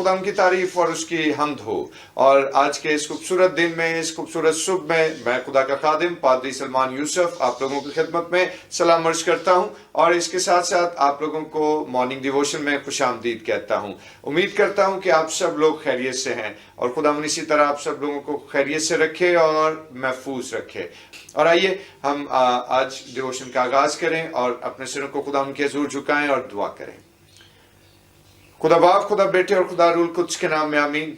खुदा की तारीफ और उसकी हम्द हो। और आज के इस खूबसूरत दिन में, इस खूबसूरत सुबह में, मैं खुदा का खादिम पादरी सलमान यूसुफ आप लोगों की खिदमत में सलाम अर्ज करता हूं और इसके साथ साथ आप लोगों को मॉर्निंग डिवोशन में खुशामदीद कहता हूं। उम्मीद करता हूं कि आप सब लोग खैरियत से हैं और खुदा इसी तरह आप सब लोगों को खैरियत से रखे और महफूज रखे। और आइए हम आज डिवोशन का आगाज करें और अपने सिरों को खुदा के हुजूर झुकाएं और दुआ करें। खुदा बाप, खुदा बेटे और खुदा रूल कुद्स के नाम में आमीन।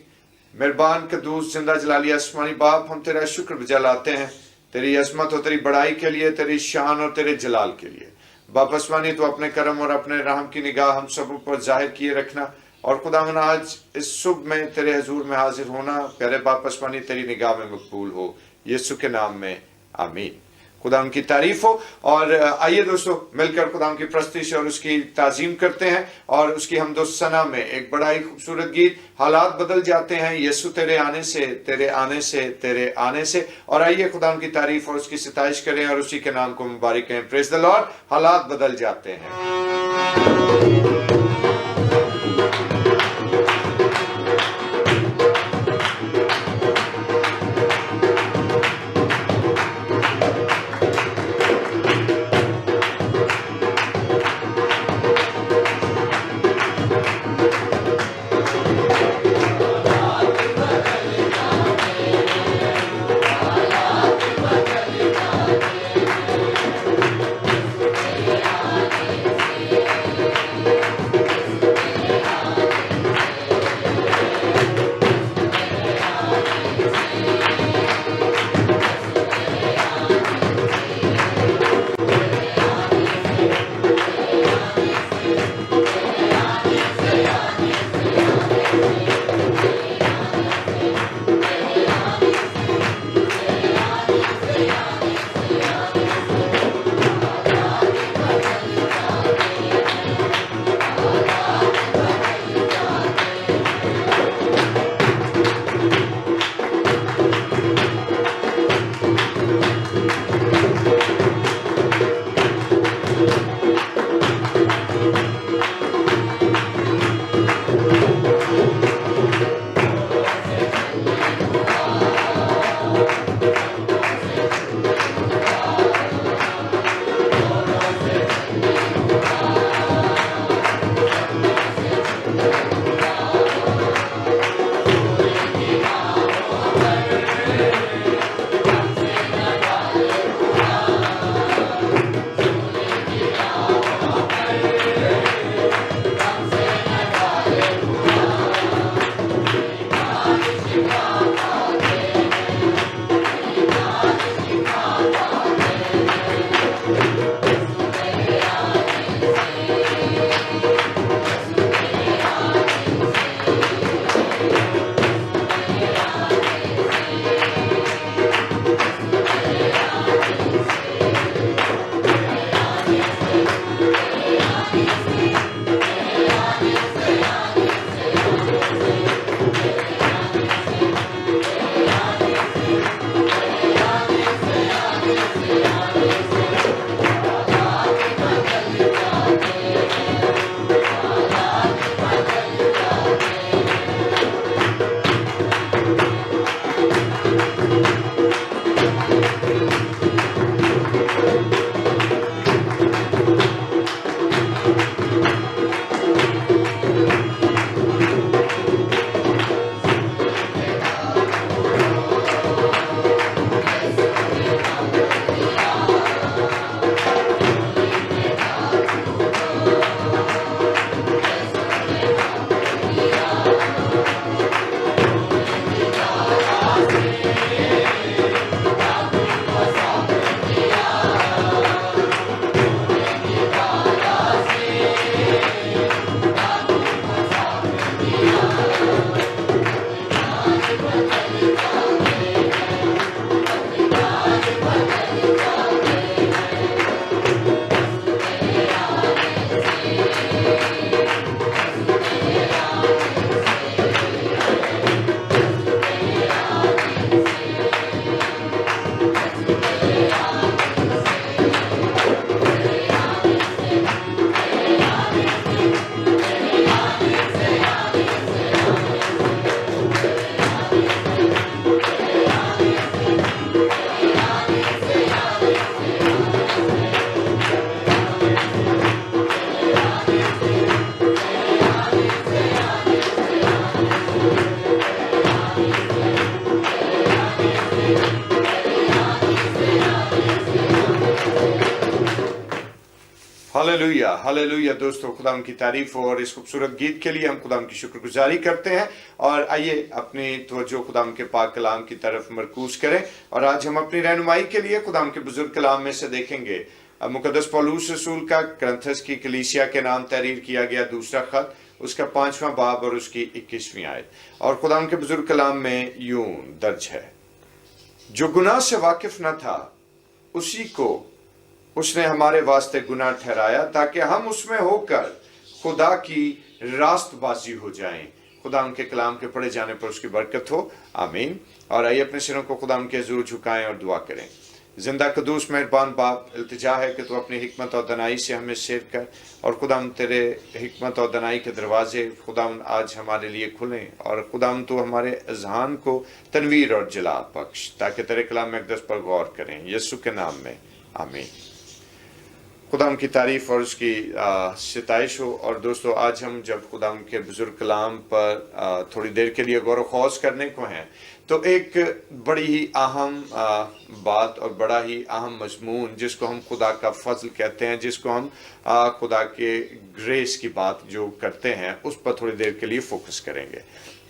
मेहरबान कदूस जिंदा जलाली आसमानी बाप, हम तेरा शुक्र बजा लाते हैं तेरी अजमत और तेरी बड़ाई के लिए, तेरी शान और तेरे जलाल के लिए। बाप आसमानी, तो अपने करम और अपने रहम की निगाह हम सब ऊपर जाहिर किए रखना और खुदावन आज इस सुबह में तेरे हजूर में हाजिर होना प्यारे बाप आसमानी तेरी निगाह में मकबूल हो, यीशु के नाम में आमीन। खुदा उनकी तारीफ हो। और आइए दोस्तों मिलकर खुदा की प्रस्तिश और उसकी ताजीम करते हैं और उसकी हमदो सना में एक बड़ा ही खूबसूरत गीत, हालात बदल जाते हैं यीशु तेरे आने से, तेरे आने से, तेरे आने से। और आइए खुदा की तारीफ और उसकी सिताइश करें और उसी के नाम को मुबारक करें। Praise the Lord. हालात बदल जाते हैं। Hallelujah hallelujah. दोस्तों, खुदाम की तारीफ हो और इस खूबसूरत गीत के लिए हम खुदाम की शुक्रगुजारी करते हैं। और आइए अपनी तवज्जो खुदाम के पाक कलाम की तरफ मरकूज करें। और आज हम अपनी रहनुमाई के लिए खुदाम के बुजुर्ग कलाम में से देखेंगे मुकद्दस पौलुस रसूल का करंथस की कलीसिया के नाम तहरीर किया गया दूसरा खत, उसका 5वां बाब और उसकी 21वीं आयत। और खुदाम के बुजुर्ग कलाम में यूं दर्ज है, जो गुनाह से वाकिफ न था उसी को उसने हमारे वास्ते गुनाह ठहराया, ताकि हम उसमें होकर खुदा की रास्तबाजी हो जाएं। खुदा उनके कलाम के पढ़े जाने पर उसकी बरकत हो, आमीन। और आइए अपने सिरों को खुदा के हुजूर झुकाएं और दुआ करें। जिंदा कदूस मेहरबान बाप, इल्तिजा है कि तू अपनी हिकमत और दनाई से हमें शेर कर, और खुदा तेरे हिकमत और दनाई के दरवाजे खुदा आज हमारे लिए खुलें, और खुदा तू हमारे अजहान को तनवीर और जला बख्श, ताकि तेरे कलाम अक़दस पर गौर करें, यीशु के नाम में, आमीन। खुदाम की तारीफ और उसकी सिताइश हो। और दोस्तों, आज हम जब खुदाम के बुजुर्ग कलाम पर थोड़ी देर के लिए गौर खौज करने को हैं, तो एक बड़ी ही अहम बात और बड़ा ही अहम मजमून, जिसको हम खुदा का फजल कहते हैं, जिसको हम खुदा के ग्रेस की बात जो करते हैं, उस पर थोड़ी देर के लिए फोकस करेंगे।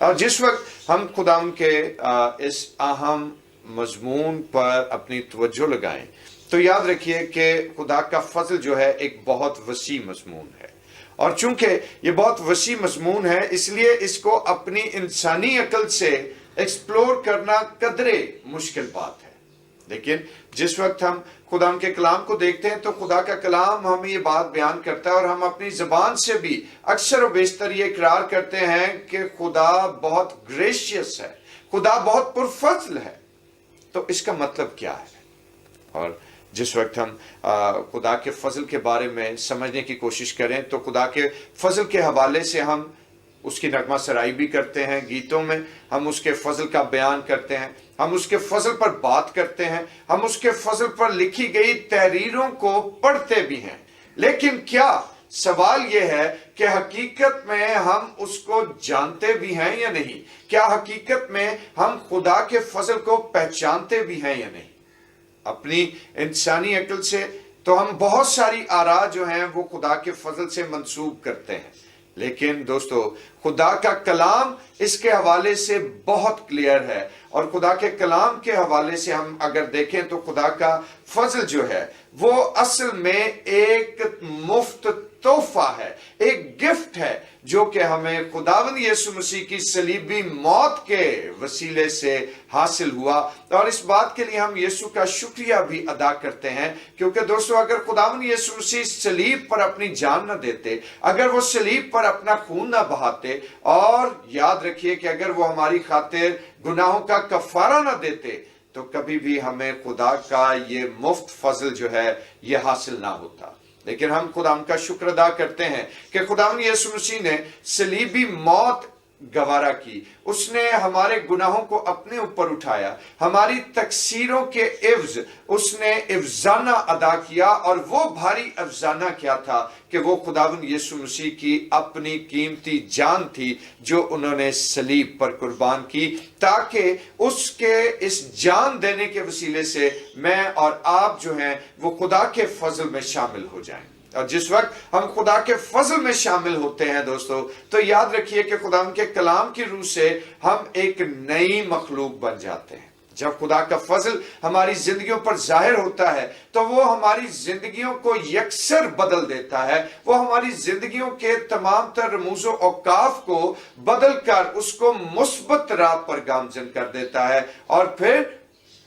और जिस वक्त हम खुदाम के इस अहम मजमून पर अपनी तवज्जो लगाएं, तो याद रखिए कि खुदा का फजल जो है एक बहुत वसी मजमून है। और चूंकि ये बहुत वसी मजमून है, इसलिए इसको अपनी इंसानी अकल से एक्सप्लोर करना कदरे मुश्किल बात है। लेकिन जिस वक्त हम खुदा के कलाम को देखते हैं, तो खुदा का कलाम हमें ये बात बयान करता है, और हम अपनी जबान से भी अक्सर व बेशतर ये इकरार करते हैं कि खुदा बहुत ग्रेशियस है, खुदा बहुत पुरफजल है। तो इसका मतलब क्या है? और जिस वक्त हम खुदा के फजल के बारे में समझने की कोशिश करें, तो खुदा के फजल के हवाले से हम उसकी नगमा सराई भी करते हैं गीतों में, हम उसके फजल का बयान करते हैं, हम उसके फजल पर बात करते हैं, हम उसके फजल पर लिखी गई तहरीरों को पढ़ते भी हैं। लेकिन क्या सवाल यह है कि हकीकत में हम उसको जानते भी हैं या नहीं? क्या हकीकत में हम खुदा के फजल को पहचानते भी हैं या नहीं? अपनी इंसानी अकल से तो हम बहुत सारी आरा जो हैं वो खुदा के फजल से मंसूब करते हैं। लेकिन दोस्तों, खुदा का कलाम इसके हवाले से बहुत क्लियर है। और खुदा के कलाम के हवाले से हम अगर देखें, तो खुदा का फजल जो है वो असल में एक मुफ्त तोहफा है, एक गिफ्ट है, जो कि हमें खुदावंद यीशु मसीह की सलीबी मौत के वसीले से हासिल हुआ। और इस बात के लिए हम यीशु का शुक्रिया भी अदा करते हैं, क्योंकि दोस्तों, अगर खुदावंद यीशु मसीह सलीब पर अपनी जान न देते, अगर वो सलीब पर अपना खून न बहाते, और याद रखिए कि अगर वो हमारी खातिर गुनाहों का कफारा न देते, तो कभी भी हमें खुदा का ये मुफ्त फजल जो है ये हासिल ना होता। लेकिन हम खुदा का शुक्र अदा करते हैं कि खुदावंद यीशु मसीह ने सलीबी मौत गवारा की, उसने हमारे गुनाहों को अपने ऊपर उठाया, हमारी तकसीरों के इव्ज उसने इफ्जाना अदा किया। और वो भारी अफजाना क्या था कि वो खुदावंद यीशु मसीह की अपनी कीमती जान थी, जो उन्होंने सलीब पर कुर्बान की, ताकि उसके इस जान देने के वसीले से मैं और आप जो हैं वो खुदा के फजल में शामिल हो जाएं। और जिस वक्त हम खुदा के फजल में शामिल होते हैं दोस्तों, तो याद रखिए कि खुदा के कलाम की रूह से हम एक नई मखलूक बन जाते हैं। जब खुदा का फजल हमारी जिंदगियों पर जाहिर होता है, तो वो हमारी जिंदगियों को यकसर बदल देता है, वो हमारी जिंदगियों के तमाम तर रमूज़ व औकाफ को बदल कर उसको मुस्बत राह पर गामजन कर देता है। और फिर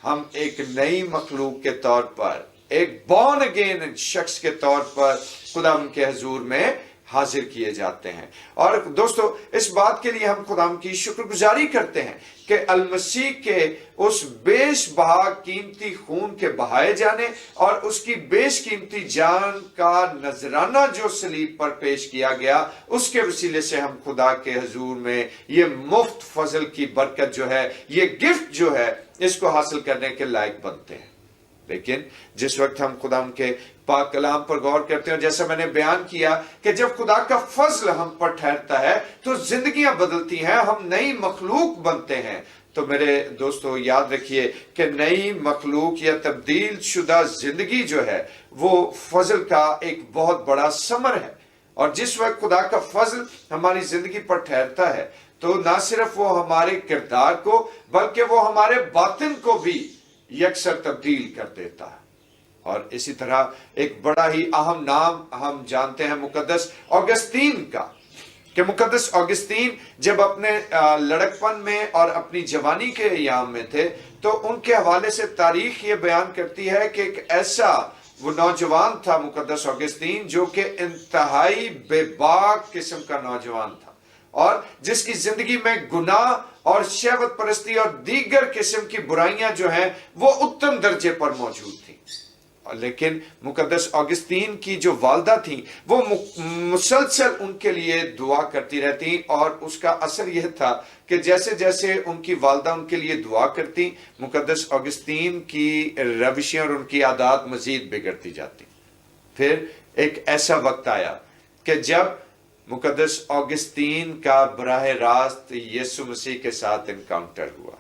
हम एक नई मखलूक के तौर पर, एक बॉर्न अगेन शख्स के तौर पर खुदा के हजूर में हाजिर किए जाते हैं। और दोस्तों, इस बात के लिए हम खुदा की शुक्रगुजारी करते हैं कि अलमसीह के उस बेशबहा कीमती खून के बहाए जाने और उसकी बेशकीमती जान का नजराना जो सलीब पर पेश किया गया, उसके वसीले से हम खुदा के हजूर में ये मुफ्त फजल की बरकत जो है, ये गिफ्ट जो है, इसको हासिल करने के लायक बनते हैं। लेकिन जिस वक्त हम खुदा के पाक कलाम पर गौर करते हैं, जैसा मैंने बयान किया कि जब खुदा का फजल हम पर ठहरता है, तो जिंदगियां बदलती हैं, हम नई मखलूक बनते हैं। تو میرے دوستو یاد رکھیے کہ نئی مخلوق یا تبدیل شدہ زندگی جو ہے وہ فضل کا ایک بہت بڑا ثمر ہے، اور جس وقت خدا کا فضل ہماری زندگی پر ٹھہرتا ہے تو نہ صرف وہ ہمارے کردار کو بلکہ وہ ہمارے باطن کو بھی یکسر تبدیل کر دیتا ہے۔ اور اسی طرح ایک بڑا ہی اہم نام ہم جانتے ہیں مقدس اوگسطین کا، کہ مقدس اوگسطین جب اپنے لڑکپن میں اور اپنی جوانی کے ایام میں تھے تو ان کے حوالے سے تاریخ یہ بیان کرتی ہے کہ ایک ایسا وہ نوجوان تھا مقدس اوگسطین جو کہ انتہائی بے باک قسم کا نوجوان تھا، اور جس کی زندگی میں گناہ اور شہوت پرستی اور دیگر قسم کی برائیاں جو ہیں وہ اتم درجے پر موجود تھیں۔ لیکن مقدس اوگسطین کی جو والدہ تھیں وہ مسلسل ان کے لیے دعا کرتی رہتی، اور اس کا اثر یہ تھا کہ جیسے جیسے ان کی والدہ ان کے لیے دعا کرتی، مقدس اوگسطین کی روشیں اور ان کی عادات مزید بگڑتی جاتی۔ پھر ایک ایسا وقت آیا کہ جب مقدس اوگسطین کا براہ راست یسوع مسیح کے ساتھ انکاؤنٹر ہوا،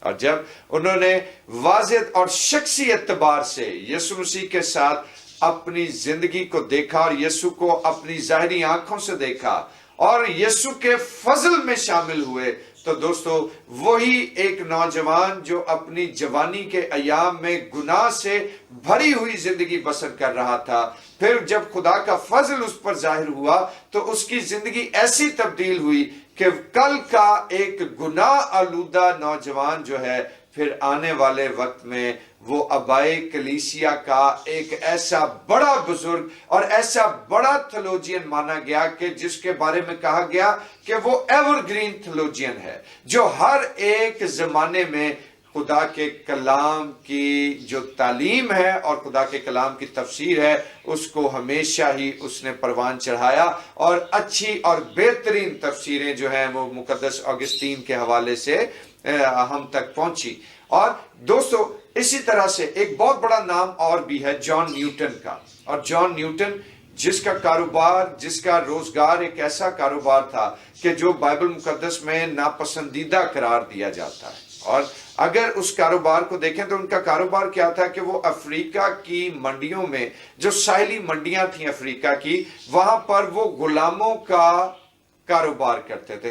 اور جب انہوں نے واضح اور شخصی اعتبار سے یسوع مسیح کے ساتھ اپنی زندگی کو دیکھا اور یسوع کو اپنی ظاہری آنکھوں سے دیکھا اور یسوع کے فضل میں شامل ہوئے، تو دوستو وہی ایک نوجوان جو اپنی جوانی کے ایام میں گناہ سے بھری ہوئی زندگی بسر کر رہا تھا، پھر جب خدا کا فضل اس پر ظاہر ہوا تو اس کی زندگی ایسی تبدیل ہوئی کہ کل کا ایک گناہ آلودہ نوجوان جو ہے پھر آنے والے وقت میں وہ ابائے کلیسیا کا ایک ایسا بڑا بزرگ اور ایسا بڑا تھیولوجین مانا گیا کہ جس کے بارے میں کہا گیا کہ وہ ایور گرین تھیولوجین ہے، جو ہر ایک زمانے میں خدا کے کلام کی جو تعلیم ہے اور خدا کے کلام کی تفسیر ہے اس کو ہمیشہ ہی اس نے پروان چڑھایا، اور اچھی اور بہترین تفسیریں جو ہیں وہ مقدس اوگسطین کے حوالے سے ہم تک پہنچی۔ اور دوستو اسی طرح سے ایک بہت بڑا نام اور بھی ہے جان نیوٹن کا، اور جان نیوٹن جس کا کاروبار، جس کا روزگار ایک ایسا کاروبار تھا کہ جو بائبل مقدس میں ناپسندیدہ قرار دیا جاتا ہے، اور اگر اس کاروبار کو دیکھیں تو ان کا کاروبار کیا تھا کہ وہ افریقہ کی منڈیوں میں، جو ساحلی منڈیاں تھیں افریقہ کی، وہاں پر وہ غلاموں کا کاروبار کرتے تھے،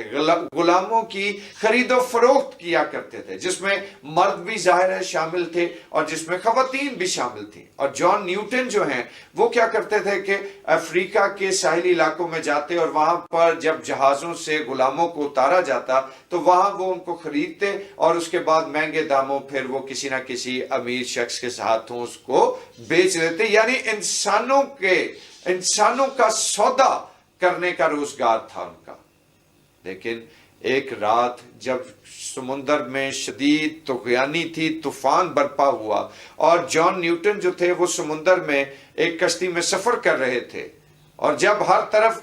غلاموں کی خرید و فروخت کیا کرتے تھے، جس میں مرد بھی ظاہر ہے شامل تھے اور جس میں خواتین بھی شامل تھیں۔ اور جان نیوٹن جو ہیں وہ کیا کرتے تھے کہ افریقہ کے ساحلی علاقوں میں جاتے اور وہاں پر جب جہازوں سے غلاموں کو اتارا جاتا تو وہاں وہ ان کو خریدتے اور اس کے بعد مہنگے داموں پھر وہ کسی نہ کسی امیر شخص کے ہاتھوں اس کو بیچ دیتے، یعنی انسانوں کا سودا کرنے کا روزگار تھا ان کا۔ لیکن ایک رات جب سمندر میں شدید طغیانی تھی، طوفان برپا ہوا، اور جان نیوٹن جو تھے وہ سمندر میں ایک کشتی میں سفر کر رہے تھے، اور جب ہر طرف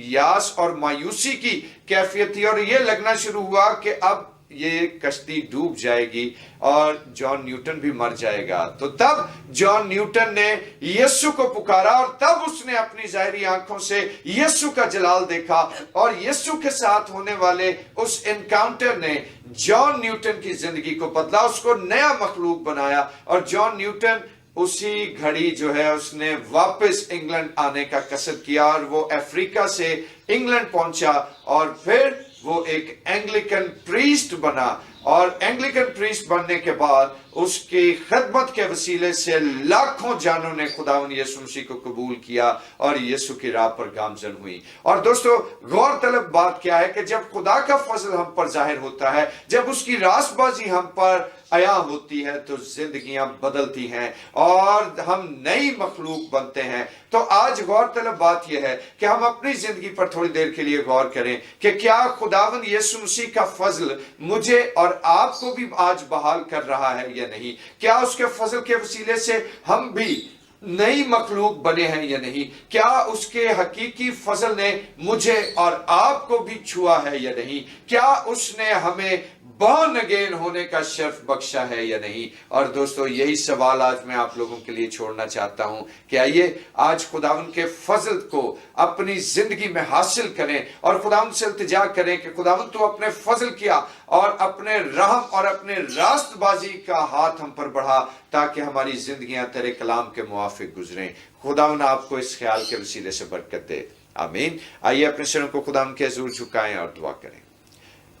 یاس اور مایوسی کی کیفیت تھی اور یہ لگنا شروع ہوا کہ اب یہ کشتی ڈوب جائے گی اور جان نیوٹن بھی مر جائے گا، تو تب جان نیوٹن نے یسوع کو پکارا، اور تب اس نے اپنی ظاہری آنکھوں سے یسوع کا جلال دیکھا، اور یسوع کے ساتھ ہونے والے اس انکاؤنٹر نے جان نیوٹن کی زندگی کو بدلا، اس کو نیا مخلوق بنایا، اور جان نیوٹن اسی گھڑی جو ہے اس نے واپس انگلینڈ آنے کا قصد کیا، اور وہ افریقہ سے انگلینڈ پہنچا، اور پھر وہ ایک اینگلیکن پریسٹ بنا، اور اینگلیکن پریسٹ بننے کے بعد اس کی خدمت کے وسیلے سے لاکھوں جانوں نے خداوند یسوع مسیح کو قبول کیا اور یسوع کی راہ پر گامزن ہوئی۔ اور دوستو غور طلب بات کیا ہے کہ جب خدا کا فضل ہم پر ظاہر ہوتا ہے، جب اس کی راست بازی ہم پر عیاں ہوتی ہے تو زندگیاں بدلتی ہیں اور ہم نئی مخلوق بنتے ہیں۔ تو آج غور طلب بات یہ ہے کہ ہم اپنی زندگی پر تھوڑی دیر کے لیے غور کریں کہ کیا خداوند یسوع مسیح کا فضل مجھے اور آپ کو بھی آج بحال کر رہا ہے یا نہیں؟ کیا اس کے فضل کے وسیلے سے ہم بھی نئی مخلوق بنے ہیں یا نہیں؟ کیا اس کے حقیقی فضل نے مجھے اور آپ کو بھی چھوا ہے یا نہیں؟ کیا اس نے ہمیں बॉर्न अगेन होने का शर्फ बख्शा है या नहीं। और दोस्तों यही सवाल आज मैं आप लोगों के लिए छोड़ना चाहता हूं कि आइए आज खुदावंद के फजल को अपनी जिंदगी में हासिल करें और खुदावंद से इल्तिजा करें कि खुदावंद तू अपने फजल किया और अपने रहम और अपने रास्तबाजी का हाथ हम पर बढ़ा ताकि हमारी जिंदगियां तेरे कलाम के मुआफिक गुजरें। खुदावंद आपको इस ख्याल के वसीले से बरकत दे, आमीन। आइए अपने सिरों को खुदावंद के हुजूर झुकाएं और दुआ करें।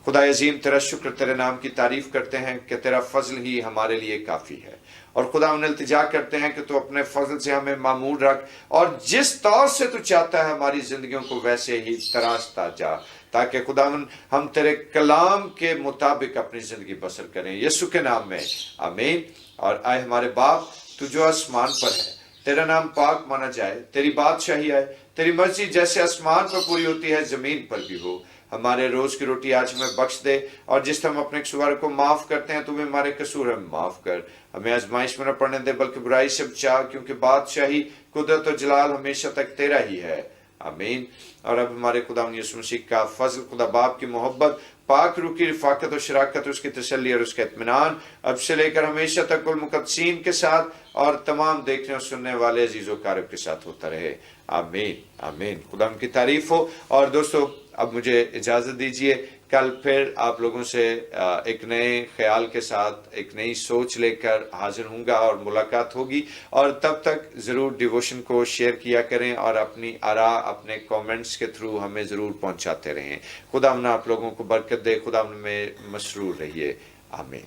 खुदा अजीम तेरा शुक्र, तेरे नाम की तारीफ करते हैं कि तेरा फजल ही हमारे लिए काफी है। और खुदा उन्हें इल्तिजा करते हैं कि तू अपने फजल से हमें मामूल रख और जिस तौर से तू चाहता है हमारी जिंदगियों को वैसे ही तराशता जा, ताकि खुदावन हम तेरे कलाम के मुताबिक अपनी जिंदगी बसर करें, यीशु के नाम में, आमीन। और आए हमारे बाप, तू जो आसमान पर है, तेरा नाम पाक माना जाए, तेरी बादशाही आए, तेरी मर्जी जैसे आसमान पर पूरी होती है जमीन पर भी हो। हमारे रोज की रोटी आज हमें बख्श दे और जिस हम अपने कसूर को माफ करते हैं, तुम्हें हमारे कसूर हमें माफ कर। हमें आजमाइश में न पड़ने दे बल्कि बुराई से बचा, क्योंकि बादशाही, कुदरत और जलाल हमेशा तक तेरा ही है, आमीन। और अब हमारे खुदा यीशु मसीह का फजल, खुदा बाप की मोहब्बत, पाक रूह की रिफाकत और शराकत, उसकी तसल्ली और उसका इत्मीनान अब से लेकर हमेशा तक कुल मुकद्दसीन के साथ और तमाम देखने और सुनने वाले अजीजों कारब के साथ होता रहे, आमीन आमीन। खुदा की तारीफ हो। और दोस्तों अब मुझे इजाजत दीजिए, कल फिर आप लोगों से एक नए ख्याल के साथ एक नई सोच लेकर हाजिर होऊंगा और मुलाकात होगी। और तब तक ज़रूर डिवोशन को शेयर किया करें और अपनी आरा अपने कमेंट्स के थ्रू हमें ज़रूर पहुंचाते रहें। खुदा आप लोगों को बरकत दे, खुदा में मसरूर रहिए, आमीन।